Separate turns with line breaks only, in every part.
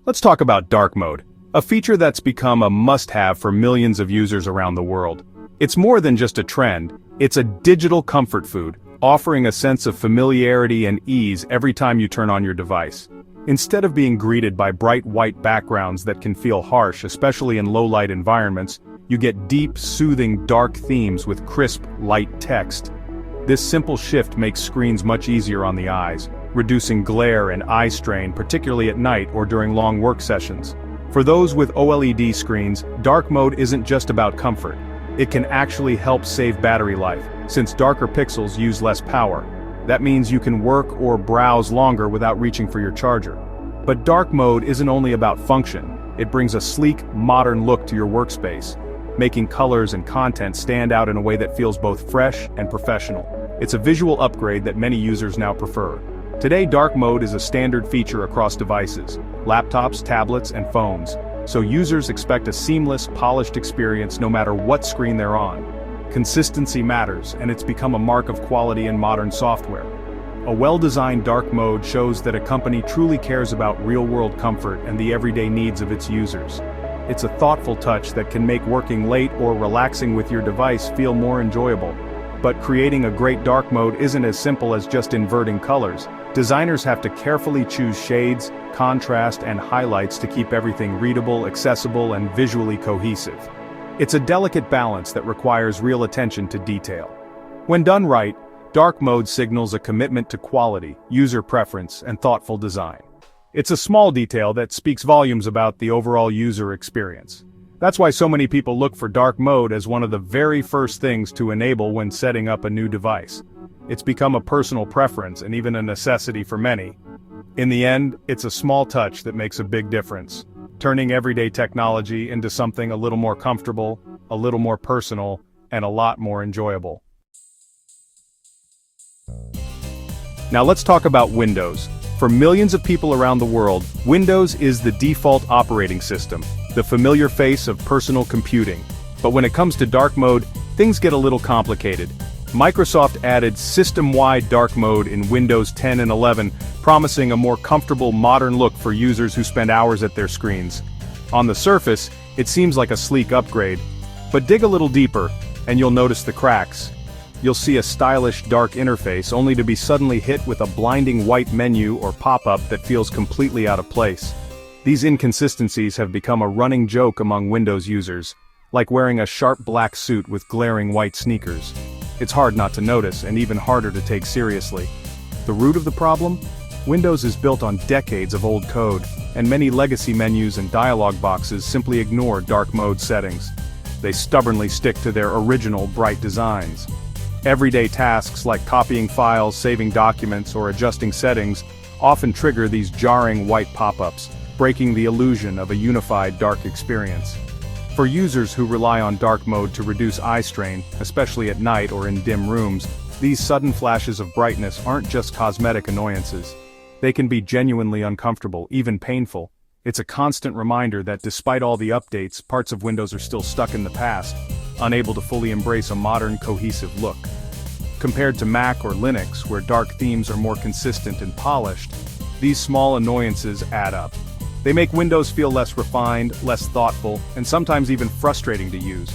Let's talk about dark mode, a feature that's become a must-have for millions of users around the world. It's more than just a trend, it's a digital comfort food, offering a sense of familiarity and ease every time you turn on your device. Instead of being greeted by bright white backgrounds that can feel harsh, especially in low-light environments, you get deep, soothing dark themes with crisp, light text. This simple shift makes screens much easier on the eyes, reducing glare and eye strain, particularly at night or during long work sessions. For those with OLED screens, dark mode isn't just about comfort. It can actually help save battery life, since darker pixels use less power. That means you can work or browse longer without reaching for your charger. But dark mode isn't only about function, it brings a sleek, modern look to your workspace, making colors and content stand out in a way that feels both fresh and professional. It's a visual upgrade that many users now prefer. Today, dark mode is a standard feature across devices, laptops, tablets, and phones, so users expect a seamless, polished experience no matter what screen they're on. Consistency matters, and it's become a mark of quality in modern software. A well-designed dark mode shows that a company truly cares about real-world comfort and the everyday needs of its users. It's a thoughtful touch that can make working late or relaxing with your device feel more enjoyable. But creating a great dark mode isn't as simple as just inverting colors. Designers have to carefully choose shades, contrast, and highlights to keep everything readable, accessible, and visually cohesive. It's a delicate balance that requires real attention to detail. When done right, dark mode signals a commitment to quality, user preference, and thoughtful design. It's a small detail that speaks volumes about the overall user experience. That's why so many people look for dark mode as one of the very first things to enable when setting up a new device. It's become a personal preference and even a necessity for many. In the end, it's a small touch that makes a big difference, turning everyday technology into something a little more comfortable, a little more personal, and a lot more enjoyable. Now let's talk about Windows. For millions of people around the world, Windows is the default operating system, the familiar face of personal computing. But when it comes to dark mode, things get a little complicated. Microsoft added system-wide dark mode in Windows 10 and 11, promising a more comfortable, modern look for users who spend hours at their screens. On the surface, it seems like a sleek upgrade, but dig a little deeper, and you'll notice the cracks. You'll see a stylish, dark interface only to be suddenly hit with a blinding white menu or pop-up that feels completely out of place. These inconsistencies have become a running joke among Windows users, like wearing a sharp black suit with glaring white sneakers. It's hard not to notice, and even harder to take seriously. The root of the problem? Windows is built on decades of old code, and many legacy menus and dialog boxes simply ignore dark mode settings. They stubbornly stick to their original bright designs. Everyday tasks like copying files, saving documents, or adjusting settings often trigger these jarring white pop-ups, breaking the illusion of a unified dark experience. For users who rely on dark mode to reduce eye strain, especially at night or in dim rooms, these sudden flashes of brightness aren't just cosmetic annoyances. They can be genuinely uncomfortable, even painful. It's a constant reminder that despite all the updates, parts of Windows are still stuck in the past, unable to fully embrace a modern, cohesive look. Compared to Mac or Linux, where dark themes are more consistent and polished, these small annoyances add up. They make Windows feel less refined, less thoughtful, and sometimes even frustrating to use.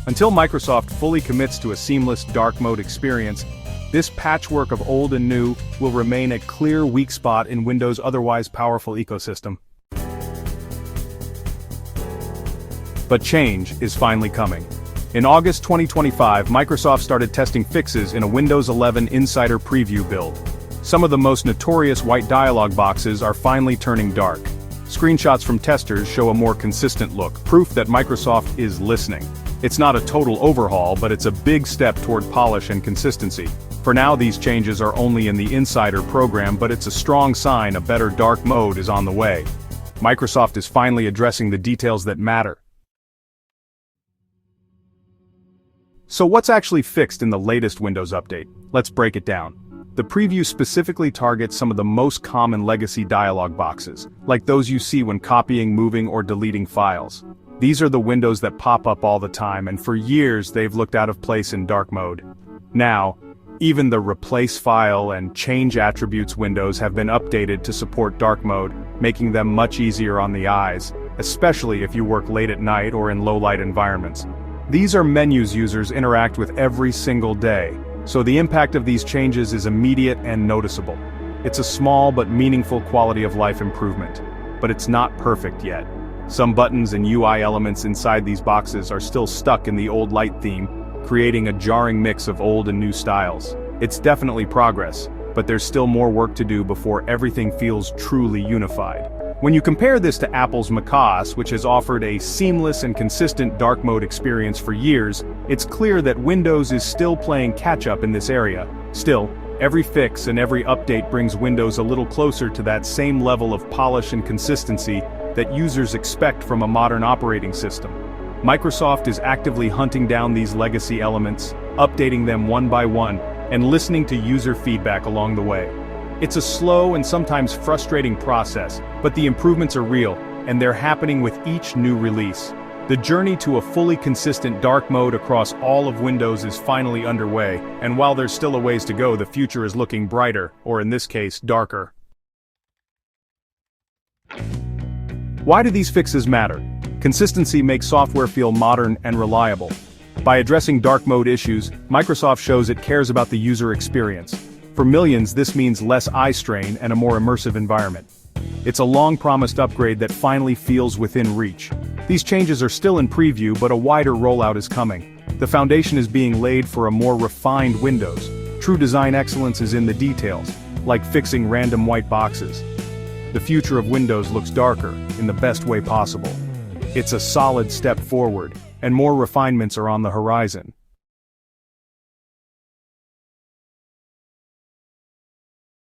Until Microsoft fully commits to a seamless dark mode experience, this patchwork of old and new will remain a clear weak spot in Windows' otherwise powerful ecosystem. But change is finally coming. In August 2025, Microsoft started testing fixes in a Windows 11 Insider Preview build. Some of the most notorious white dialog boxes are finally turning dark. Screenshots from testers show a more consistent look, proof that Microsoft is listening. It's not a total overhaul, but it's a big step toward polish and consistency. For now, these changes are only in the Insider program, but it's a strong sign a better dark mode is on the way. Microsoft is finally addressing the details that matter. So what's actually fixed in the latest Windows update? Let's break it down. The preview specifically targets some of the most common legacy dialog boxes, like those you see when copying, moving, or deleting files. These are the windows that pop up all the time, and for years they've looked out of place in dark mode. Now, even the Replace File and Change Attributes windows have been updated to support dark mode, making them much easier on the eyes, especially if you work late at night or in low-light environments. These are menus users interact with every single day, so the impact of these changes is immediate and noticeable. It's a small but meaningful quality of life improvement, but it's not perfect yet. Some buttons and UI elements inside these boxes are still stuck in the old light theme, creating a jarring mix of old and new styles. It's definitely progress, but there's still more work to do before everything feels truly unified. When you compare this to Apple's macOS, which has offered a seamless and consistent dark mode experience for years, it's clear that Windows is still playing catch-up in this area. Still, every fix and every update brings Windows a little closer to that same level of polish and consistency that users expect from a modern operating system. Microsoft is actively hunting down these legacy elements, updating them one by one, and listening to user feedback along the way. It's a slow and sometimes frustrating process, but the improvements are real, and they're happening with each new release. The journey to a fully consistent dark mode across all of Windows is finally underway, and while there's still a ways to go, the future is looking brighter, or in this case, darker. Why do these fixes matter? Consistency makes software feel modern and reliable. By addressing dark mode issues, Microsoft shows it cares about the user experience. For millions, this means less eye strain and a more immersive environment. It's a long-promised upgrade that finally feels within reach. These changes are still in preview, but a wider rollout is coming. The foundation is being laid for a more refined Windows. True design excellence is in the details, like fixing random white boxes. The future of Windows looks darker, in the best way possible. It's a solid step forward, and more refinements are on the horizon.